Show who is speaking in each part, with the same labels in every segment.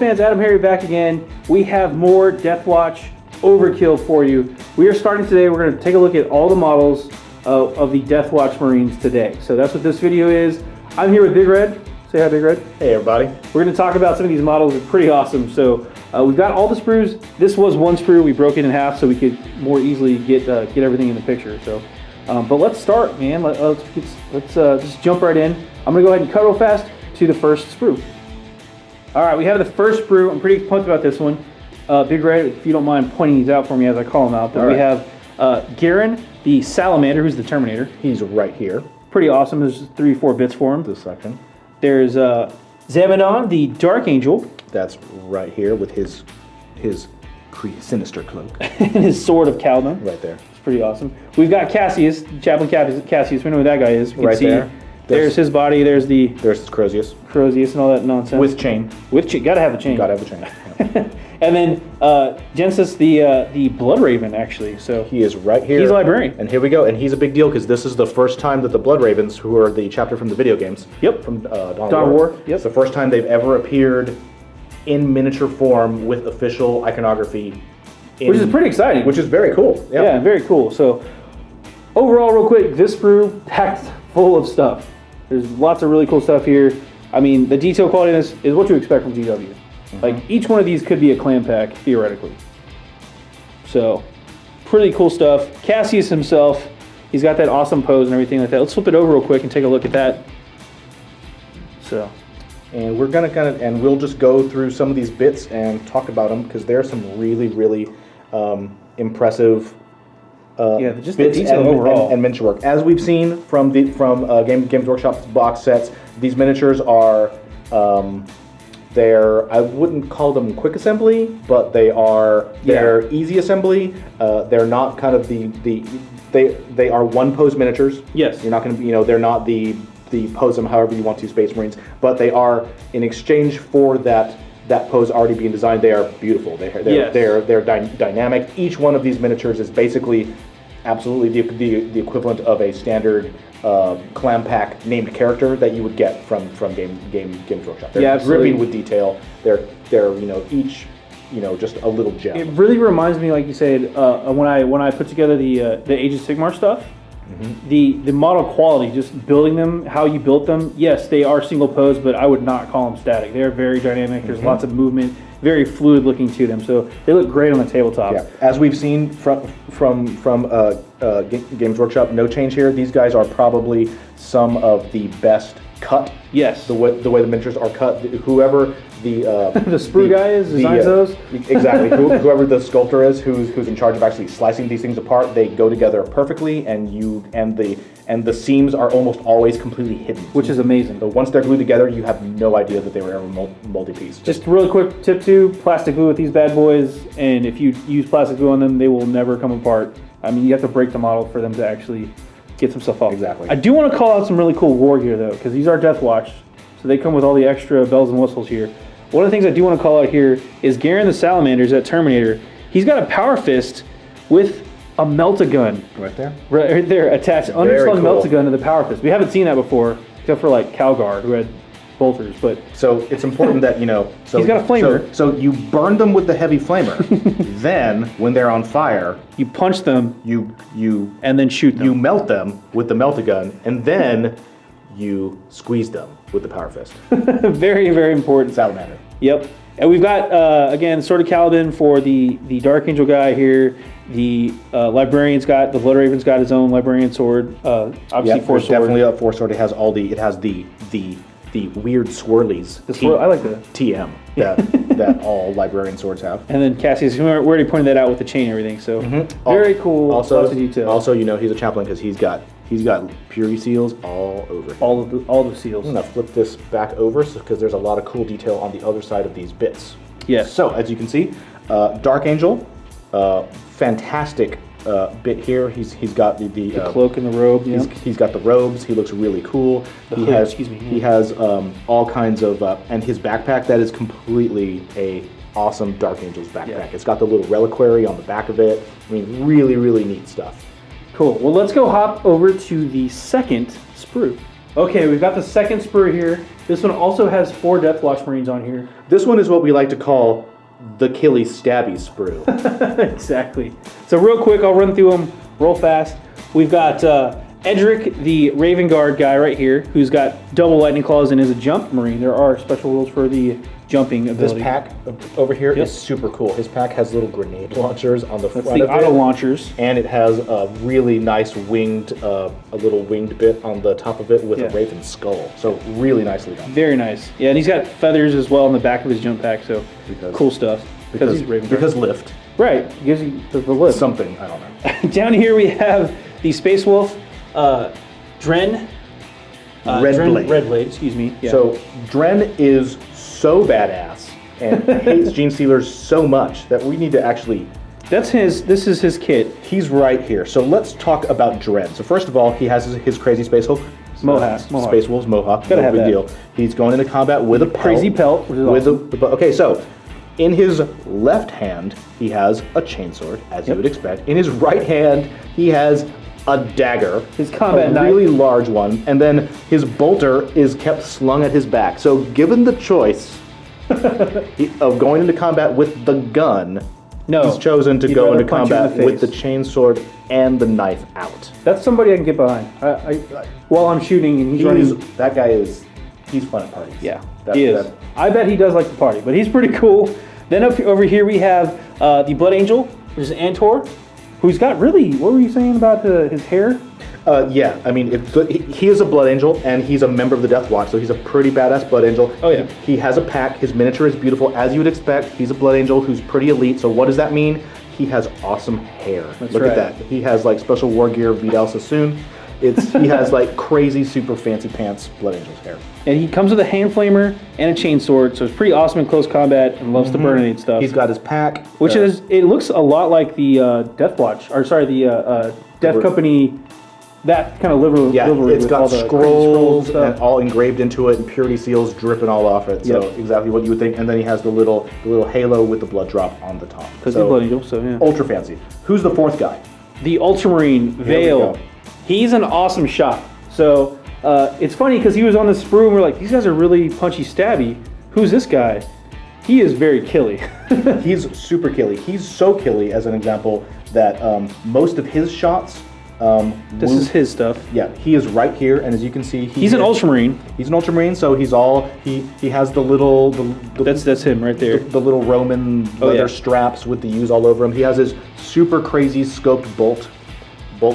Speaker 1: fans, AdamHarry back again. We have more Deathwatch Overkill for you. We are starting today. We're going to take a look at all the models of the Deathwatch Marines today. So that's what this video is. I'm here with Big Red. Say hi, Big Red.
Speaker 2: Hey, everybody. We're
Speaker 1: going to talk about some of these models. They're pretty awesome. So we've got all the sprues. This was one sprue. We broke it in half so we could more easily get everything in the picture. So, but let's start, man. Let's just jump right in. I'm going to go ahead and cut real fast to the first sprue. All right, we have the first sprue. I'm pretty pumped about this one. Big Red, if you don't mind pointing these out for me as I call them out. But we have Garen, the Salamander, who's the Terminator.
Speaker 2: He's right here.
Speaker 1: Pretty awesome. There's 3-4 bits for him.
Speaker 2: The second.
Speaker 1: There's Zamanon, the Dark Angel.
Speaker 2: That's right here with his sinister cloak.
Speaker 1: And his sword of Caliban.
Speaker 2: Right there.
Speaker 1: It's pretty awesome. We've got Cassius, Chaplain Cassius. We know who that guy is.
Speaker 2: Right there.
Speaker 1: There's his body. There's
Speaker 2: Crozius.
Speaker 1: Crozius and all that nonsense.
Speaker 2: With chain.
Speaker 1: Gotta have the chain.
Speaker 2: Gotta have the chain. Yeah.
Speaker 1: And then Jensis, the Blood Raven, actually. So
Speaker 2: he is right here.
Speaker 1: He's a librarian.
Speaker 2: And here we go. And he's a big deal because this is the first time that the Blood Ravens, who are the chapter from the video games.
Speaker 1: Yep.
Speaker 2: From Dawn
Speaker 1: of War. Yep.
Speaker 2: It's the first time they've ever appeared in miniature form with official iconography.
Speaker 1: Which is pretty exciting.
Speaker 2: Which is very cool. Yep.
Speaker 1: Yeah, very cool. So overall, real quick, this sprue packed full of stuff. There's lots of really cool stuff here. I mean, the detail quality of this is what you expect from GW. Like, each one of these could be a clan pack, theoretically. So, pretty cool stuff. Cassius himself, he's got that awesome pose and everything like that. Let's flip it over real quick and take a look at that. So,
Speaker 2: and we're gonna and we'll just go through some of these bits and talk about them because there are some really, really impressive
Speaker 1: just the detail overall
Speaker 2: and miniature work. As we've seen from Games Workshop's box sets, these miniatures are I wouldn't call them quick assembly, but they're easy assembly. They're not kind of they are one pose miniatures.
Speaker 1: Yes.
Speaker 2: You're not going to they're not the pose them however you want to Space Marines, but they are in exchange for that pose already being designed. They are beautiful. They're dynamic. Each one of these miniatures is basically absolutely the equivalent of a standard clam pack named character that you would get from Games Workshop. They're dripping with detail. They're each just a little gem.
Speaker 1: It really reminds me, like you said, when I put together the Age of Sigmar stuff. The model quality, just building them, how you built them. Yes, they are single pose, but I would not call them static. They're very dynamic. There's lots of movement, very fluid looking to them. So they look great on the tabletop.
Speaker 2: Yeah, as we've seen from Games Workshop, no change here. These guys are probably some of the best cut.
Speaker 1: Yes.
Speaker 2: The way the miniatures are cut. Whoever the
Speaker 1: the sprue guy is designs those.
Speaker 2: Exactly. Whoever the sculptor is, who's in charge of actually slicing these things apart, they go together perfectly, and the seams are almost always completely hidden.
Speaker 1: Which is amazing.
Speaker 2: So once they're glued together, you have no idea that they were ever multi-piece.
Speaker 1: Just really quick tip too: plastic glue with these bad boys, and if you use plastic glue on them, they will never come apart. I mean, you have to break the model for them to actually get some stuff off.
Speaker 2: Exactly.
Speaker 1: I do want to call out some really cool war gear though, because these are Deathwatch, so they come with all the extra bells and whistles here. One of the things I do want to call out here is Garen the Salamander's that Terminator. He's got a power fist with a melt-a-gun.
Speaker 2: Right there?
Speaker 1: Right there, attached, underslung melt-a-gun to the power fist. We haven't seen that before, except for like Calgar, who had bolters, but...
Speaker 2: So it's important that, So
Speaker 1: he's got a flamer.
Speaker 2: So you burn them with the heavy flamer. Then, when they're on fire...
Speaker 1: You punch them. And then shoot them.
Speaker 2: You melt them with the melt-a-gun, and then you squeeze them with the power fist.
Speaker 1: Very, very important.
Speaker 2: Salamander.
Speaker 1: Yep. And we've got, again, Sword of Caliban for the Dark Angel guy here. The Librarian's got, the Blood Raven's got his own Librarian sword. Obviously, 4-sword.
Speaker 2: Definitely a 4-sword. It has the weird swirlies.
Speaker 1: I like the
Speaker 2: TM that all Librarian swords have.
Speaker 1: And then Cassius, we already pointed that out with the chain and everything. So very cool.
Speaker 2: Also,
Speaker 1: lots of detail.
Speaker 2: Also, he's a chaplain because he's got purity seals all over him.
Speaker 1: All the seals.
Speaker 2: I'm gonna flip this back over because there's a lot of cool detail on the other side of these bits.
Speaker 1: Yes.
Speaker 2: So as you can see, Dark Angel, fantastic bit here. He's got the
Speaker 1: cloak and the robe.
Speaker 2: He's got the robes. He looks really cool. He has all kinds of and his backpack that is completely a awesome Dark Angel's backpack. Yeah. It's got the little reliquary on the back of it. I mean, really, really neat stuff.
Speaker 1: Cool. Well, let's go hop over to the second sprue. Okay, we've got the second sprue here. This one also has 4 Deathwatch Marines on here.
Speaker 2: This one is what we like to call the Killy Stabby sprue.
Speaker 1: Exactly. So real quick, I'll run through them real fast. We've got Edric, the Raven Guard guy right here, who's got double lightning claws and is a jump marine. There are special rules for the jumping ability.
Speaker 2: This pack over here is super cool. His pack has little grenade launchers on the front of it.
Speaker 1: That's the auto launchers.
Speaker 2: And it has a really nice winged, a little winged bit on the top of it with a raven skull. So really nicely done.
Speaker 1: Very nice. Yeah, and he's got feathers as well on the back of his jump pack, so cool stuff.
Speaker 2: Because
Speaker 1: he's Raven Guard.
Speaker 2: Because lift.
Speaker 1: Right, gives you the lift.
Speaker 2: Something, I don't know.
Speaker 1: Down here we have the Space Wolf, Dren.
Speaker 2: Red
Speaker 1: Blade, excuse me. Yeah.
Speaker 2: So Dren is so badass and hates Gene Stealers so much that we need to actually...
Speaker 1: This is his kit.
Speaker 2: He's right here. So let's talk about Dren. So first of all, he has his crazy Space Hulk.
Speaker 1: Mohawk.
Speaker 2: Space Wolf's Mohawk.
Speaker 1: Gotta have
Speaker 2: big
Speaker 1: that.
Speaker 2: deal. He's going into combat with a pelt.
Speaker 1: Crazy pelt. Which is awesome.
Speaker 2: Okay, so in his left hand, he has a chainsword, as you would expect. In his right hand, he has a dagger,
Speaker 1: his combat knife,
Speaker 2: a really large one, and then his bolter is kept slung at his back. So given the choice of going into combat with the gun, he's chosen to go into combat with the chainsword and the knife out.
Speaker 1: That's somebody I can get behind. While I'm shooting and he's running.
Speaker 2: That guy he's fun at parties.
Speaker 1: Yeah, he is. I bet he does like to party, but he's pretty cool. Then over here we have the Blood Angel, which is Antor, who's got really, what were you saying about his hair?
Speaker 2: Yeah, I mean, he is a Blood Angel, and he's a member of the Deathwatch, so he's a pretty badass Blood Angel.
Speaker 1: Oh, yeah.
Speaker 2: He has a pack. His miniature is beautiful, as you would expect. He's a Blood Angel who's pretty elite, so what does that mean? He has awesome hair. Look at that. He has, like, special war gear, Vidal Sassoon. He has, like, crazy, super fancy pants Blood Angel's hair.
Speaker 1: And he comes with a hand flamer and a chainsword, so it's pretty awesome in close combat and loves to burnate stuff.
Speaker 2: He's got his pack.
Speaker 1: Which it looks a lot like the Deathwatch, or sorry, the Death Company, that kind of livery.
Speaker 2: Yeah, it's got
Speaker 1: all the
Speaker 2: scrolls and all engraved into it and purity seals dripping all off it. So exactly what you would think. And then he has the little halo with the blood drop on the top.
Speaker 1: Because he's Blood Angel, so yeah.
Speaker 2: Ultra fancy. Who's the fourth guy?
Speaker 1: The Ultramarine, Vela. He's an awesome shot. So it's funny because he was on the sprue and we're like, these guys are really punchy stabby. Who's this guy? He is very killy.
Speaker 2: He's super killy. He's so killy, as an example, that most of his shots...
Speaker 1: this is his stuff.
Speaker 2: Yeah, he is right here, and as you can see...
Speaker 1: He's an Ultramarine.
Speaker 2: He's an Ultramarine, so he's all... He has the little...
Speaker 1: That's him right there.
Speaker 2: The little Roman leather straps with the U's all over him. He has his super crazy scoped bolt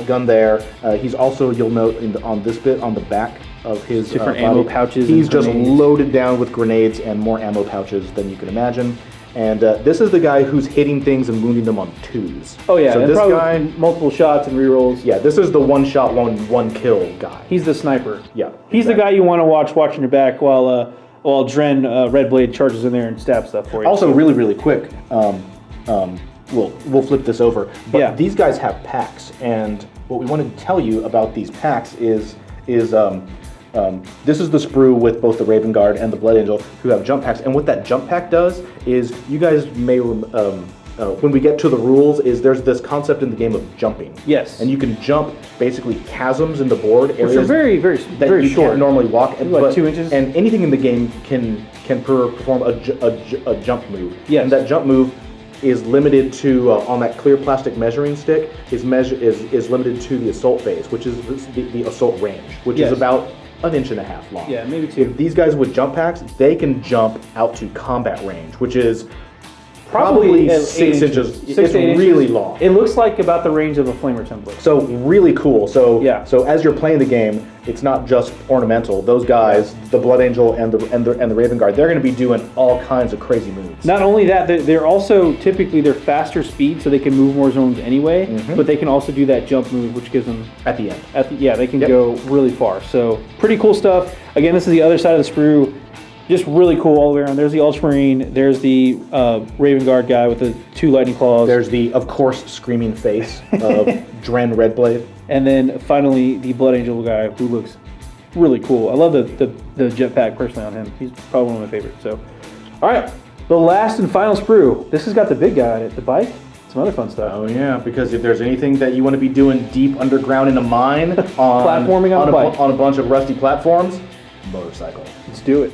Speaker 2: gun there. He's also, you'll note on this bit on the back of his
Speaker 1: different ammo pouches.
Speaker 2: He's just loaded down with grenades and more ammo pouches than you can imagine. And this is the guy who's hitting things and wounding them on twos.
Speaker 1: Oh yeah,
Speaker 2: so
Speaker 1: and
Speaker 2: this
Speaker 1: probably
Speaker 2: guy,
Speaker 1: multiple shots and rerolls.
Speaker 2: Yeah, this is the one shot, one kill guy.
Speaker 1: He's the sniper.
Speaker 2: Yeah,
Speaker 1: he's the guy you want to watching your back while Dren Red Blade charges in there and stabs stuff for you.
Speaker 2: Also, really quick. We'll flip this over. But these guys have packs, and what we wanted to tell you about these packs is this is the sprue with both the Raven Guard and the Blood Angel who have jump packs. And what that jump pack does is, you guys may, when we get to the rules, is there's this concept in the game of jumping.
Speaker 1: Yes.
Speaker 2: And you can jump basically chasms in the board areas.
Speaker 1: Which are very
Speaker 2: you
Speaker 1: short.
Speaker 2: Can't normally walk.
Speaker 1: Like 2 inches.
Speaker 2: And anything in the game can perform a jump move.
Speaker 1: Yes.
Speaker 2: And that jump move is limited to, on that clear plastic measuring stick, is limited to the assault phase, which is the assault range, which is about 1.5 inches long.
Speaker 1: Yeah, maybe 2.
Speaker 2: If these guys with jump packs, they can jump out to combat range, which is probably 6 inches. It's really long.
Speaker 1: It looks like about the range of a flamer template.
Speaker 2: So really cool. So as you're playing the game, it's not just ornamental. Those guys, the Blood Angel and the Raven Guard, they're going to be doing all kinds of crazy moves.
Speaker 1: Not only that, they're also they're faster speed, so they can move more zones anyway. But they can also do that jump move, which gives them
Speaker 2: at the end.
Speaker 1: They can go really far. So pretty cool stuff. Again, this is the other side of the sprue. Just really cool all the way around. There's the Ultramarine. There's the Raven Guard guy with the 2 lightning claws.
Speaker 2: There's the, of course, screaming face of Dren Redblade.
Speaker 1: And then finally the Blood Angel guy, who looks really cool. I love the jetpack personally on him. He's probably one of my favorites. So, all right, the last and final sprue. This has got the big guy on it, the bike. Some other fun stuff.
Speaker 2: Oh yeah, because if there's anything that you want to be doing deep underground in a mine,
Speaker 1: platforming on a bike,
Speaker 2: on a bunch of rusty platforms, motorcycle.
Speaker 1: Let's do it.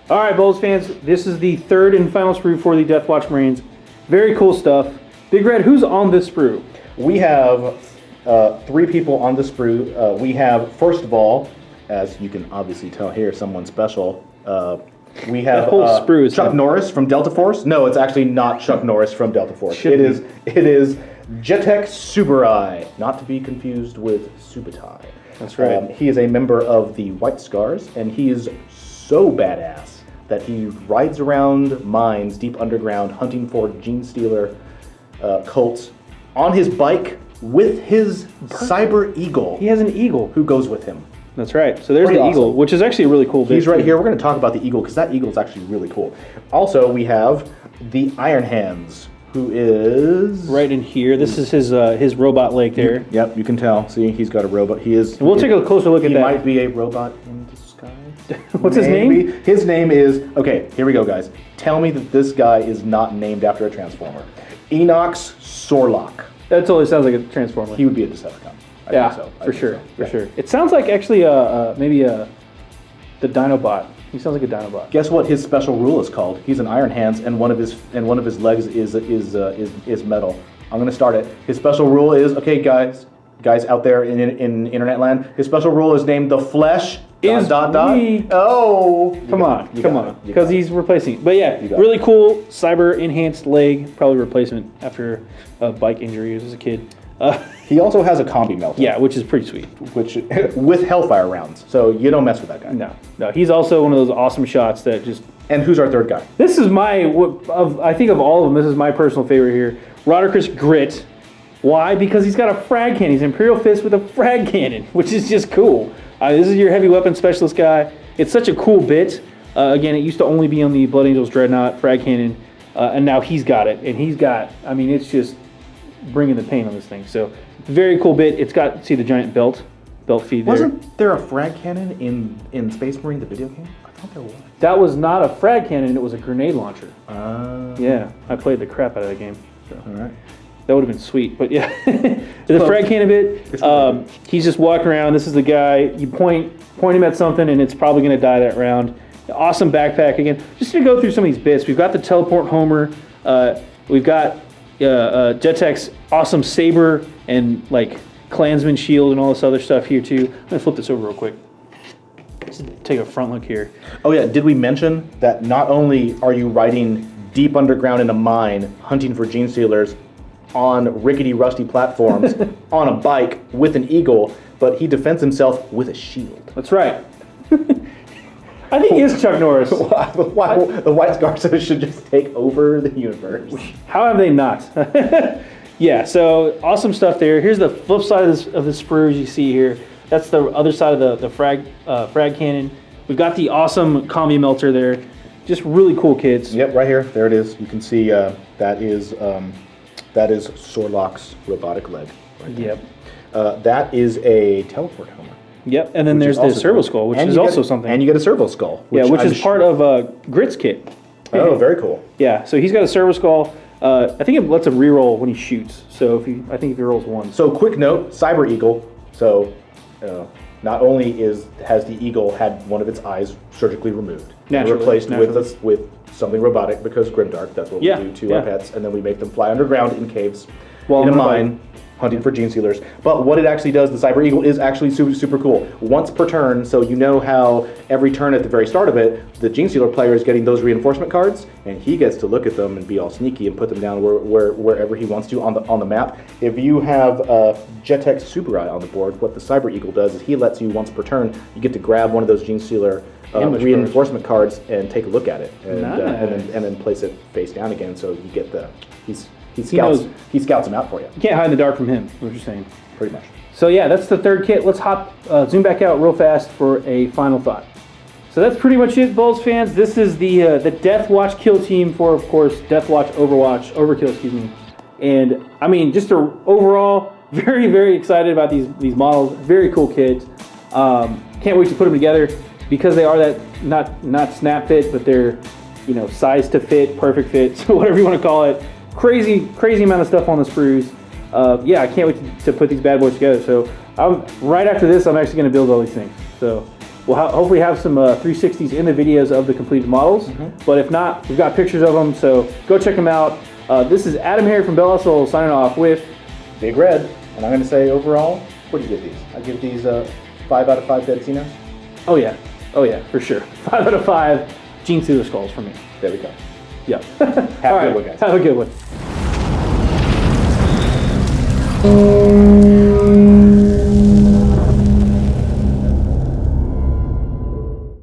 Speaker 1: All right, BoLS fans, this is the third and final sprue for the Deathwatch Marines. Very cool stuff. Big Red, who's on this sprue?
Speaker 2: We have 3 people on the sprue. We have, first of all, as you can obviously tell here, someone special. We have
Speaker 1: whole sprue is
Speaker 2: Chuck Norris from Delta Force. No, it's actually not Chuck Norris from Delta Force. It is Jetek Suburai, not to be confused with Subutai.
Speaker 1: That's right.
Speaker 2: He is a member of the White Scars, and he is so badass that he rides around mines deep underground hunting for gene stealer cults on his bike with his cyber eagle.
Speaker 1: He has an eagle
Speaker 2: who goes with him.
Speaker 1: That's right. So there's
Speaker 2: Pretty
Speaker 1: the
Speaker 2: awesome.
Speaker 1: eagle, which is actually a really cool bit.
Speaker 2: He's right here. We're going to talk about the eagle because that eagle is actually really cool. Also, we have the Iron Hands, who is
Speaker 1: right in here. This is his robot leg there.
Speaker 2: Yep, you can tell. See, he's got a robot. He is.
Speaker 1: And we'll take a closer look at that.
Speaker 2: He might be a robot in disguise.
Speaker 1: What's his name?
Speaker 2: His name is, okay, here we go, guys. Tell me that this guy is not named after a Transformer. Enox Sorlock.
Speaker 1: That totally sounds like a Transformer.
Speaker 2: He would be a Decepticon. I
Speaker 1: yeah,
Speaker 2: think so.
Speaker 1: for sure. It sounds like actually maybe the Dinobot. He sounds like a Dinobot.
Speaker 2: Guess what his special rule is called? He's an Iron Hands, and one of his legs is metal. I'm gonna start it. His special rule is, okay, guys out there in internet land. His special rule is named the Flesh.
Speaker 1: Is weak.
Speaker 2: Oh,
Speaker 1: come on, because he's replacing it. But yeah, really cool cyber enhanced leg, probably replacement after a bike injury as a kid.
Speaker 2: He also has a combi melter.
Speaker 1: Yeah, which is pretty sweet.
Speaker 2: Which with Hellfire rounds, so you don't mess with that guy.
Speaker 1: No, he's also one of those awesome shots that just.
Speaker 2: And who's our third guy?
Speaker 1: This is I think of all of them, this is my personal favorite here. Roderick Grit. Why? Because he's got a frag cannon. He's an Imperial Fist with a frag cannon, which is just cool. This is your heavy weapon specialist guy. It's such a cool bit. Again, it used to only be on the Blood Angels Dreadnought frag cannon, and now he's got it. And he's got, I mean, it's just bringing the pain on this thing. So, very cool bit. It's got, see the giant belt feed there.
Speaker 2: Wasn't there a frag cannon in Space Marine, the video game? I thought there was.
Speaker 1: That was not a frag cannon. It was a grenade launcher.
Speaker 2: Oh.
Speaker 1: Yeah, I played the crap out of that game. So.
Speaker 2: All right.
Speaker 1: That would have been sweet, but yeah. The frag cannon bit, he's just walking around. This is the guy, you point him at something and it's probably going to die that round. Awesome backpack again. Just to go through some of these bits, we've got the teleport homer, we've got Jetek's awesome saber and like Klansman shield and all this other stuff here too. I'm going to flip this over real quick. Just take a front look here.
Speaker 2: Oh yeah, did we mention that not only are you riding deep underground in a mine hunting for gene stealers on rickety, rusty platforms on a bike with an eagle, but he defends himself with a shield.
Speaker 1: That's right. I think he is Chuck Norris.
Speaker 2: Why the White Scars should just take over the universe.
Speaker 1: How have they not? Yeah, so awesome stuff there. Here's the flip side of the sprue, as you see here. That's the other side of the frag cannon. We've got the awesome combi melter there. Just really cool kids.
Speaker 2: Yep, right here. There it is. You can see that is Sorlock's robotic leg. Right there.
Speaker 1: Yep.
Speaker 2: That is a teleport helmet.
Speaker 1: Yep, and then there's the servo skull, which is also something.
Speaker 2: And you get a servo skull.
Speaker 1: Which is part of Grit's kit.
Speaker 2: Oh, very cool.
Speaker 1: Yeah, so he's got a servo skull. I think it lets him reroll when he shoots. So I think if he rolls one.
Speaker 2: So quick note, Cyber Eagle. So not only has the eagle had one of its eyes surgically removed, replaced with something robotic, because Grimdark, that's what we do to our pets, and then we make them fly underground in caves, in a mine, hunting for gene stealers. But what it actually does, the Cyber Eagle, is actually super, super cool. Once per turn, so you know how every turn at the very start of it, the gene stealer player is getting those reinforcement cards, and he gets to look at them and be all sneaky and put them down wherever he wants to on the map. If you have Jetek Suburai on the board, what the Cyber Eagle does is he lets you, once per turn, you get to grab one of those gene stealer reinforcement cards and take a look at it, and then place it face down again, so you get he scouts them out for you.
Speaker 1: You can't hide in the dark from him, is what you're saying.
Speaker 2: Pretty much.
Speaker 1: So yeah, that's the third kit. Let's zoom back out real fast for a final thought. So that's pretty much it, BoLS fans. This is the Deathwatch Kill Team for, of course, Deathwatch Overkill, excuse me. And I mean, just overall, very, very excited about these models. Very cool kids. Can't wait to put them together, because they are that not snap fit, but they're size to fit, perfect fit, so whatever you want to call it. Crazy amount of stuff on the sprues. I can't wait to put these bad boys together. So right after this, I'm actually going to build all these things. So we'll hopefully have some 360s in the videos of the completed models. But if not, we've got pictures of them, so go check them out. This is AdamHarry from BoLS signing off with
Speaker 2: Big Red, and I'm going to say overall, what do you give these? I give these 5 out of 5 dead Xenos.
Speaker 1: Oh yeah, for sure. 5 out of 5 Gene Stealer skulls for me.
Speaker 2: There we go.
Speaker 1: Yep.
Speaker 2: Have a good one, guys.
Speaker 1: Have a good one.